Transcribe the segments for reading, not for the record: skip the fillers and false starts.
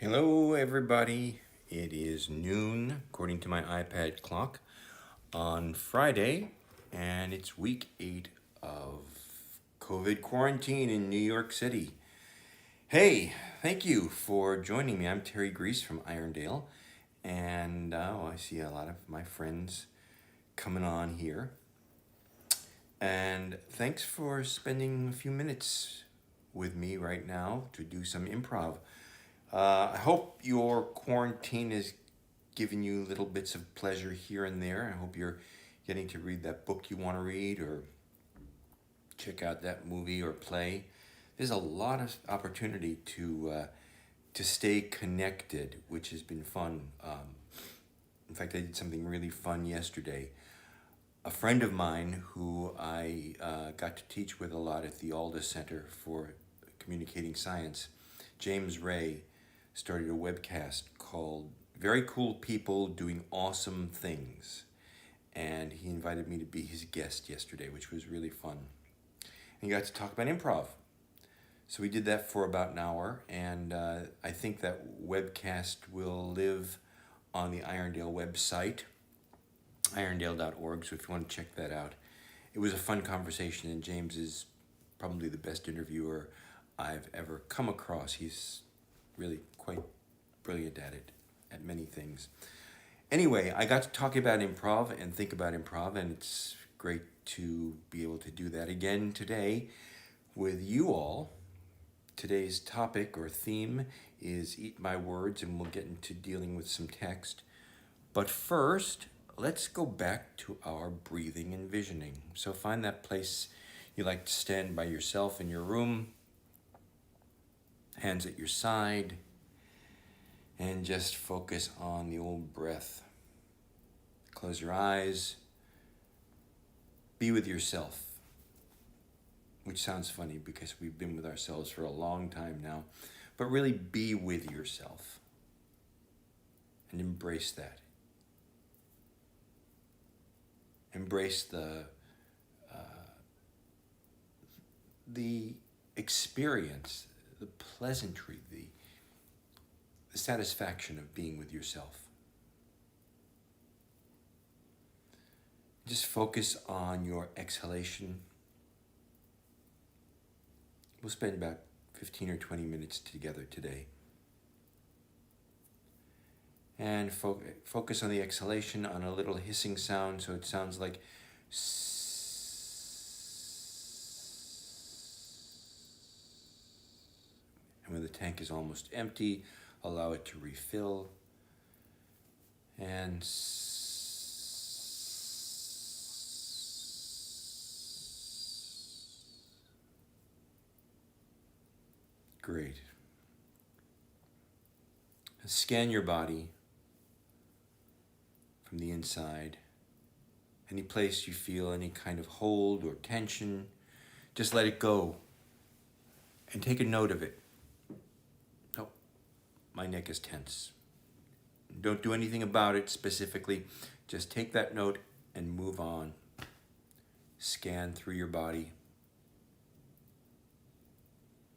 Hello, everybody. It is noon, according to my iPad clock, on Friday, and it's week 8 of COVID quarantine in New York City. Hey, thank you for joining me. I'm Terry Grease from Irondale, and I see a lot of my friends coming on here. And thanks for spending a few minutes with me right now to do some improv. I hope your quarantine is giving you little bits of pleasure here and there. I hope you're getting to read that book you want to read or check out that movie or play. There's a lot of opportunity to stay connected, which has been fun. In fact, I did something really fun yesterday. A friend of mine who I got to teach with a lot at the Aldous Center for Communicating Science, James Ray, started a webcast called Very Cool People Doing Awesome Things. And he invited me to be his guest yesterday, which was really fun. And he got to talk about improv. So we did that for about an hour, and I think that webcast will live on the Irondale website, irondale.org, so if you want to check that out. It was a fun conversation, and James is probably the best interviewer I've ever come across. He's really quite brilliant at it, at many things. Anyway, I got to talk about improv and think about improv, and it's great to be able to do that again today with you all. Today's topic or theme is Eat My Words, and we'll get into dealing with some text. But first, let's go back to our breathing and visioning. So find that place you like to stand by yourself in your room, hands at your side, and just focus on the old breath. Close your eyes. Be with yourself, which sounds funny because we've been with ourselves for a long time now, but really be with yourself and embrace that. Embrace the experience, the pleasantry, the satisfaction of being with yourself. Just focus on your exhalation. We'll spend about 15 or 20 minutes together today. And focus on the exhalation, on a little hissing sound, so it sounds like and when the tank is almost empty, allow it to refill. And great. Scan your body from the inside. Any place you feel any kind of hold or tension, just let it go and take a note of it. Oh, my neck is tense. Don't do anything about it specifically. Just take that note and move on. Scan through your body.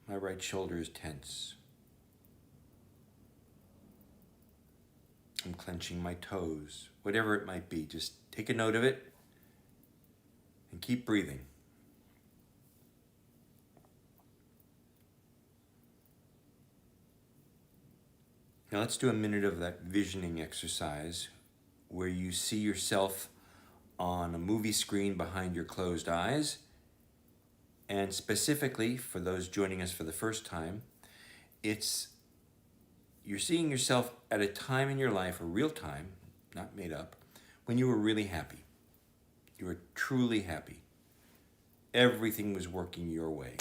My right shoulder is tense. I'm clenching my toes. Whatever it might be, just take a note of it and keep breathing. Now let's do a minute of that visioning exercise where you see yourself on a movie screen behind your closed eyes. And specifically, for those joining us for the first time, you're seeing yourself at a time in your life, a real time, not made up, when you were really happy. You were truly happy. Everything was working your way.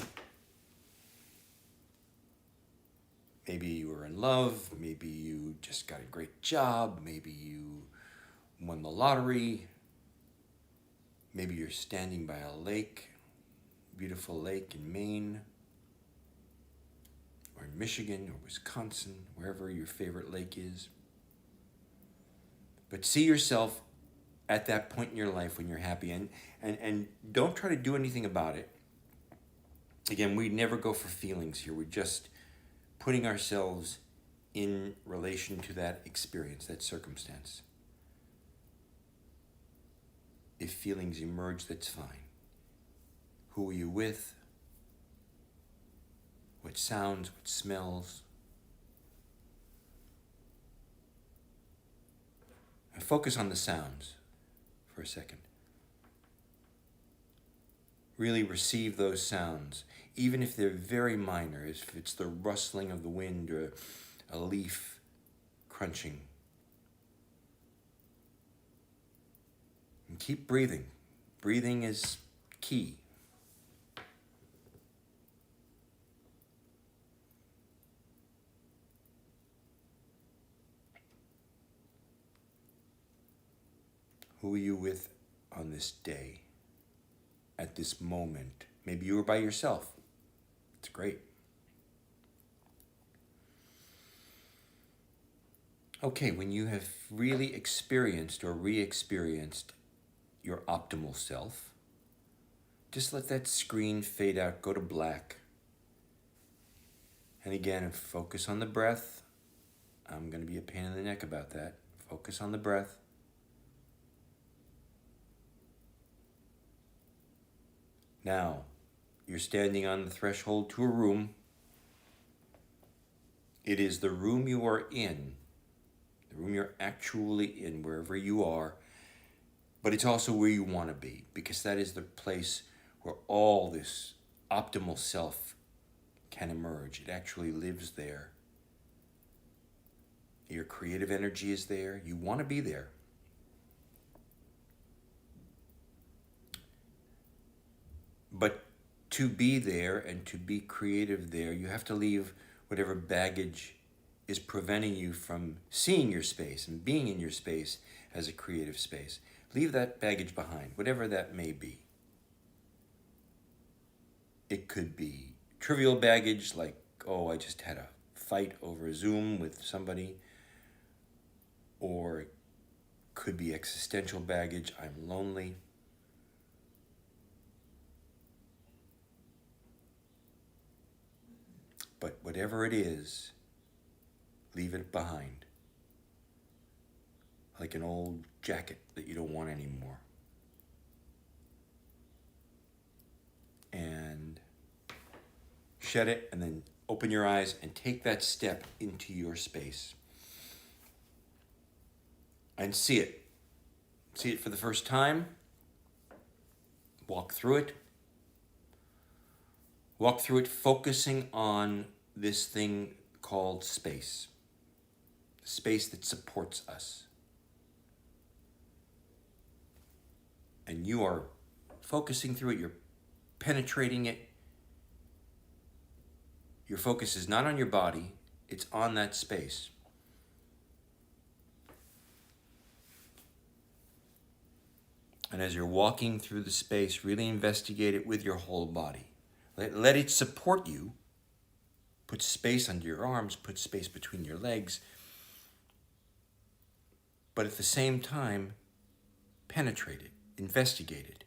Maybe you were in love, maybe you just got a great job, maybe you won the lottery, maybe you're standing by a lake, beautiful lake in Maine, or in Michigan or Wisconsin, wherever your favorite lake is. But see yourself at that point in your life when you're happy, and don't try to do anything about it. Again, we never go for feelings here. We're just putting ourselves in relation to that experience, that circumstance. If feelings emerge, that's fine. Who are you with? What sounds, what smells? And focus on the sounds for a second. Really receive those sounds, even if they're very minor, if it's the rustling of the wind or a leaf crunching. And keep breathing. Breathing is key. Who are you with on this day, at this moment? Maybe you were by yourself. It's great. Okay, when you have really experienced or re-experienced your optimal self, just let that screen fade out, go to black. And again, focus on the breath. I'm going to be a pain in the neck about that. Focus on the breath. Now, you're standing on the threshold to a room. It is the room you are in, the room you're actually in, wherever you are, but it's also where you want to be, because that is the place where all this optimal self can emerge. It actually lives there. Your creative energy is there. You want to be there. But to be there and to be creative there, you have to leave whatever baggage is preventing you from seeing your space and being in your space as a creative space. Leave that baggage behind, whatever that may be. It could be trivial baggage like, oh, I just had a fight over Zoom with somebody. Or it could be existential baggage, I'm lonely. But whatever it is, leave it behind. Like an old jacket that you don't want anymore. And shed it, and then open your eyes and take that step into your space. And see it. See it for the first time. Walk through it. Walk through it focusing on this thing called space. The space that supports us. And you are focusing through it. You're penetrating it. Your focus is not on your body. It's on that space. And as you're walking through the space, really investigate it with your whole body. Let it support you. Put space under your arms, put space between your legs. But at the same time, penetrate it, investigate it.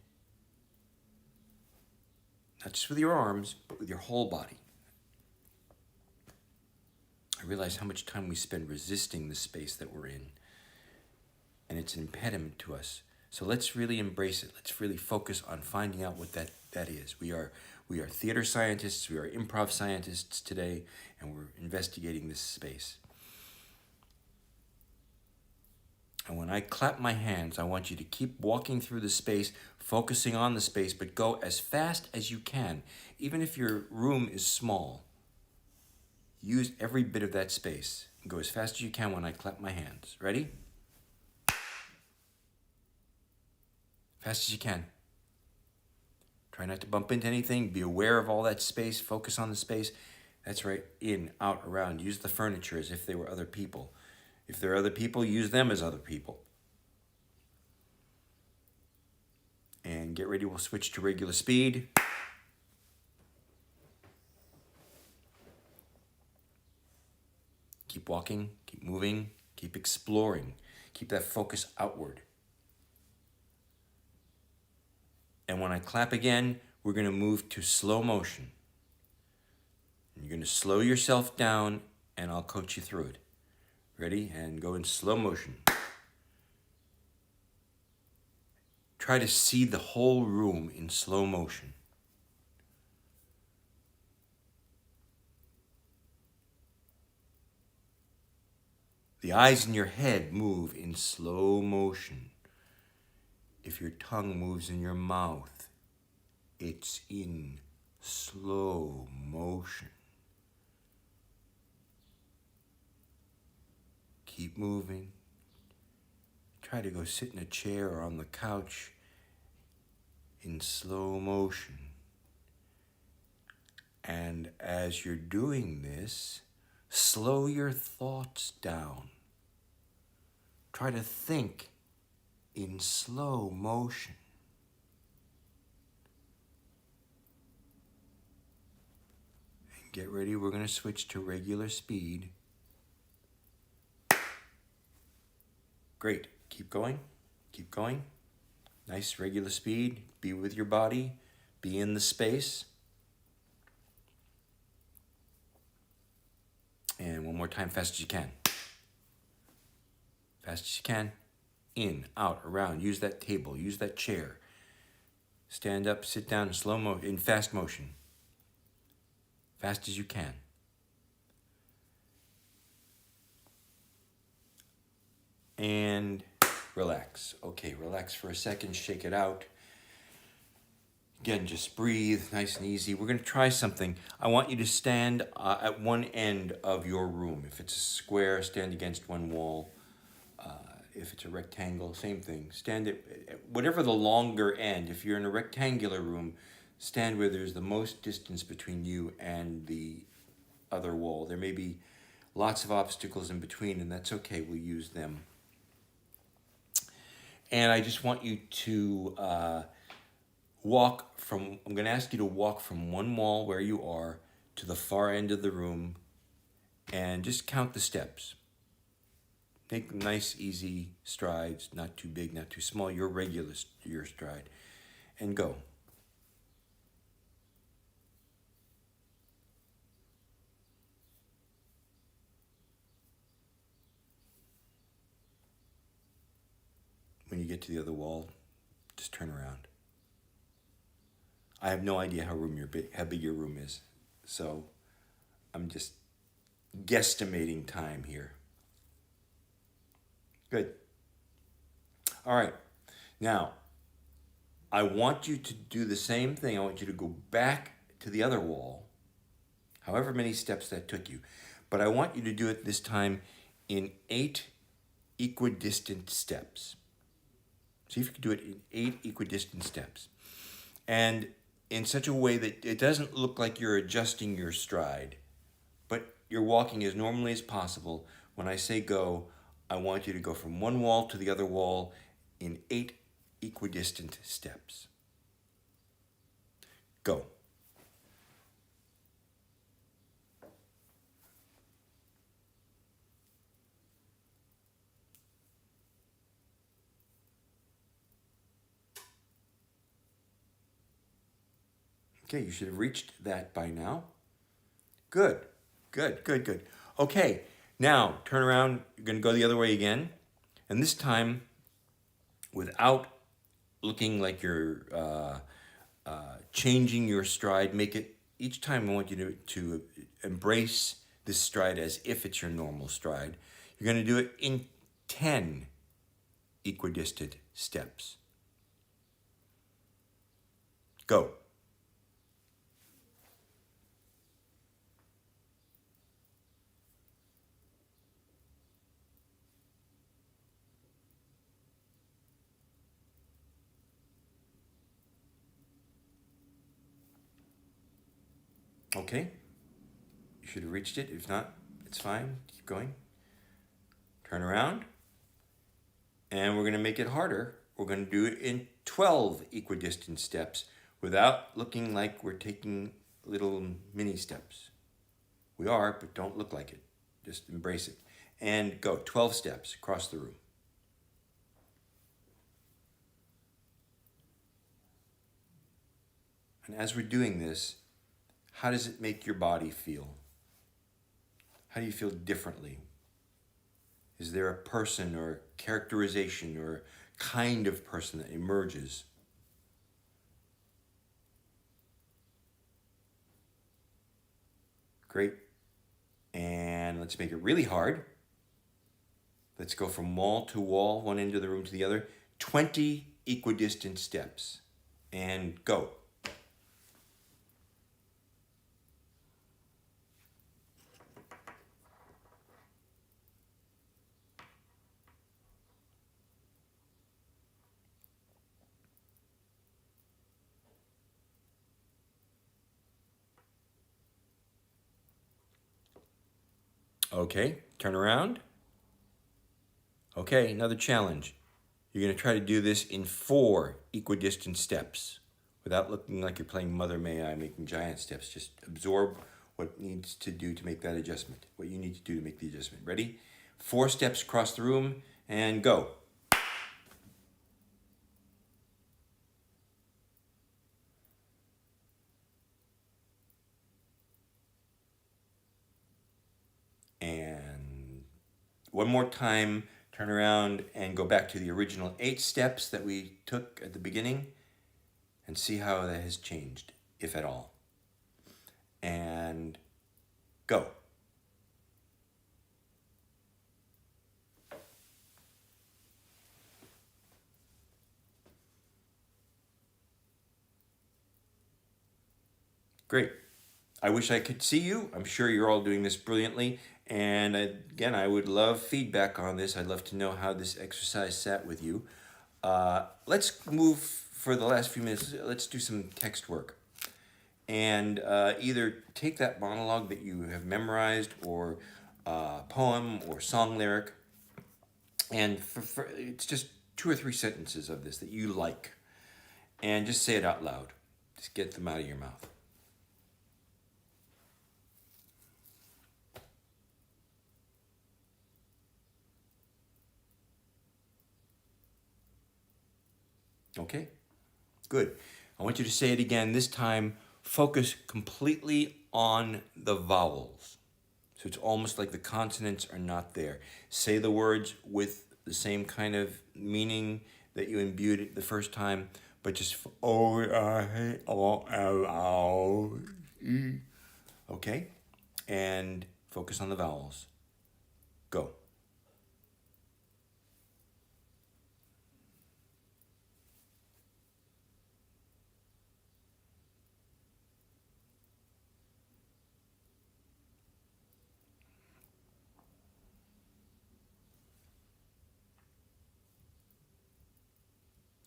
Not just with your arms, but with your whole body. I realize how much time we spend resisting the space that we're in. And it's an impediment to us. So let's really embrace it. Let's really focus on finding out what that is. We are theater scientists, we are improv scientists today, and we're investigating this space. And when I clap my hands, I want you to keep walking through the space, focusing on the space, but go as fast as you can. Even if your room is small, use every bit of that space. Go as fast as you can when I clap my hands. Ready? Fast as you can. Try not to bump into anything. Be aware of all that space. Focus on the space. That's right. In, out, around. Use the furniture as if they were other people. If there are other people, use them as other people. And get ready. We'll switch to regular speed. Keep walking. Keep moving. Keep exploring. Keep that focus outward. And when I clap again, we're going to move to slow motion. You're going to slow yourself down, and I'll coach you through it. Ready? And go in slow motion. Try to see the whole room in slow motion. The eyes in your head move in slow motion. If your tongue moves in your mouth, it's in slow motion. Keep moving. Try to go sit in a chair or on the couch in slow motion. And as you're doing this, slow your thoughts down. Try to think in slow motion. And get ready, we're going to switch to regular speed. Great. Keep going. Keep going. Nice regular speed. Be with your body. Be in the space. And one more time, fast as you can. Fast as you can. In, out, around. Use that table. Use that chair. Stand up, sit down in slow motion, in fast motion. Fast as you can. And relax. Okay, relax for a second. Shake it out. Again, just breathe, nice and easy. We're going to try something. I want you to stand at one end of your room. If it's a square, stand against one wall. If it's a rectangle, same thing. Stand at whatever the longer end. If you're in a rectangular room, stand where there's the most distance between you and the other wall. There may be lots of obstacles in between, and that's okay. We'll use them. And I just want you to I'm going to ask you to walk from one wall where you are to the far end of the room and just count the steps. Take nice, easy strides, not too big, not too small, your stride, and go. When you get to the other wall, just turn around. I have no idea how big your room is, so I'm just guesstimating time here. Good. All right. Now, I want you to do the same thing. I want you to go back to the other wall, however many steps that took you. But I want you to do it this time in 8 equidistant steps. See if you can do it in 8 equidistant steps. And in such a way that it doesn't look like you're adjusting your stride, but you're walking as normally as possible. When I say go, I want you to go from one wall to the other wall in 8 equidistant steps. Go. Okay, you should have reached that by now. Good, good, good, good. Okay, now turn around. You're going to go the other way again. And this time, without looking like you're changing your stride, make it, each time I want you to embrace this stride as if it's your normal stride. You're going to do it in 10 equidistant steps. Go. Okay, you should have reached it. If not, it's fine. Keep going. Turn around. And we're going to make it harder. We're going to do it in 12 equidistant steps without looking like we're taking little mini steps. We are, but don't look like it. Just embrace it. And go 12 steps across the room. And as we're doing this, how does it make your body feel? How do you feel differently? Is there a person or characterization or kind of person that emerges? Great. And let's make it really hard. Let's go from wall to wall, one end of the room to the other. 20 equidistant steps. And go. Okay, turn around. Okay, another challenge. You're going to try to do this in 4 equidistant steps without looking like you're playing Mother May I, making giant steps. Just absorb what needs to do to make that adjustment, what you need to do to make the adjustment. Ready? 4 steps across the room and go. And one more time, turn around and go back to the original 8 steps that we took at the beginning and see how that has changed, if at all. And go. Great. I wish I could see you. I'm sure you're all doing this brilliantly. And again, I would love feedback on this. I'd love to know how this exercise sat with you. Let's move for the last few minutes. Let's do some text work. And either take that monologue that you have memorized or poem or song lyric. And it's just 2 or 3 sentences of this that you like. And just say it out loud. Just get them out of your mouth. Okay, good. I want you to say it again. This time, focus completely on the vowels. So it's almost like the consonants are not there. Say the words with the same kind of meaning that you imbued it the first time, but just okay? And focus on the vowels. Go.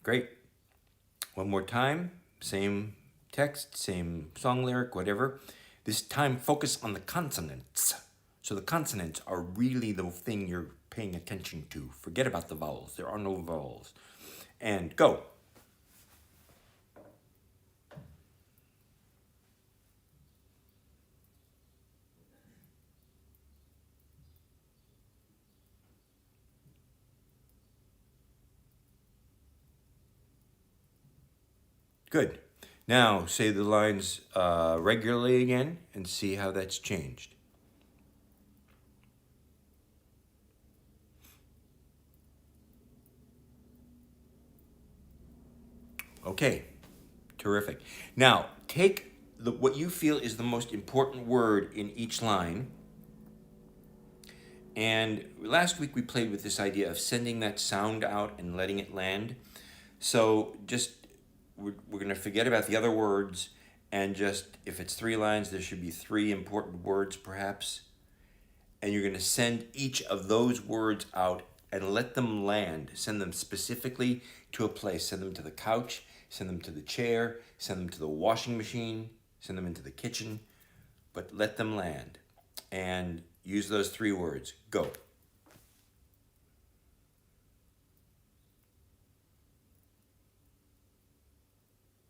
Great. One more time, same text, same song lyric, whatever. This time, focus on the consonants. So the consonants are really the thing you're paying attention to. Forget about the vowels. There are no vowels. And go. Good. Now say the lines regularly again and see how that's changed. Okay, terrific. Now take what you feel is the most important word in each line. And last week we played with this idea of sending that sound out and letting it land. So just we're going to forget about the other words and just, if it's 3 lines, there should be 3 important words perhaps. And you're going to send each of those words out and let them land. Send them specifically to a place. Send them to the couch, send them to the chair, send them to the washing machine, send them into the kitchen, but let them land. And use those 3 words. Go.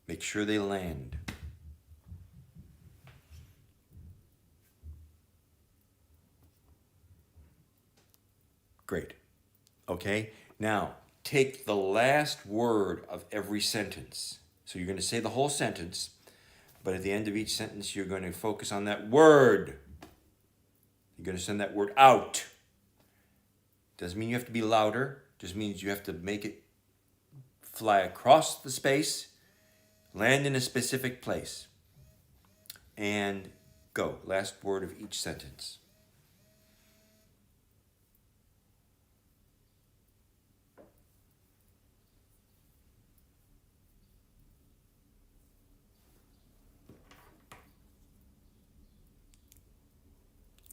Make sure they land. Great. Okay, now take the last word of every sentence. So you're going to say the whole sentence, but at the end of each sentence, you're going to focus on that word. You're going to send that word out. Doesn't mean you have to be louder. Just means you have to make it fly across the space, land in a specific place, and go. Last word of each sentence.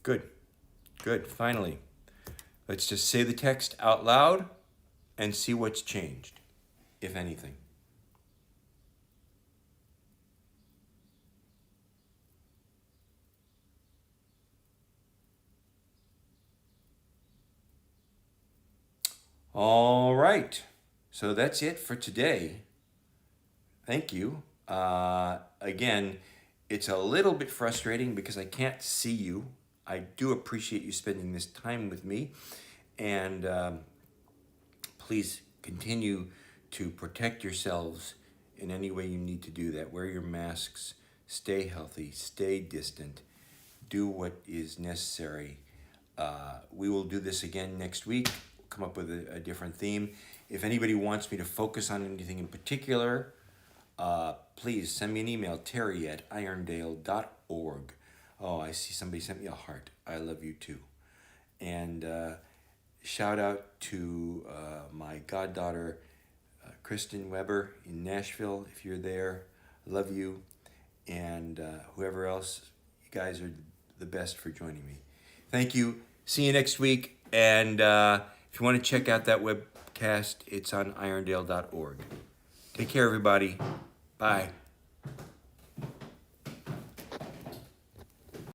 Good. Good. Finally, let's just say the text out loud and see what's changed, if anything. All right. So that's it for today. Thank you. Again, it's a little bit frustrating because I can't see you. I do appreciate you spending this time with me. And please continue to protect yourselves in any way you need to do that. Wear your masks, stay healthy, stay distant, do what is necessary. We will do this again next week, come up with a different theme. If anybody wants me to focus on anything in particular, please send me an email, terry@irondale.org. Oh, I see somebody sent me a heart. I love you too. And shout out to my goddaughter, Kristen Weber in Nashville. If you're there, I love you. And whoever else, you guys are the best for joining me. Thank you. See you next week. And if you want to check out that webcast, it's on irondale.org. Take care, everybody. Bye.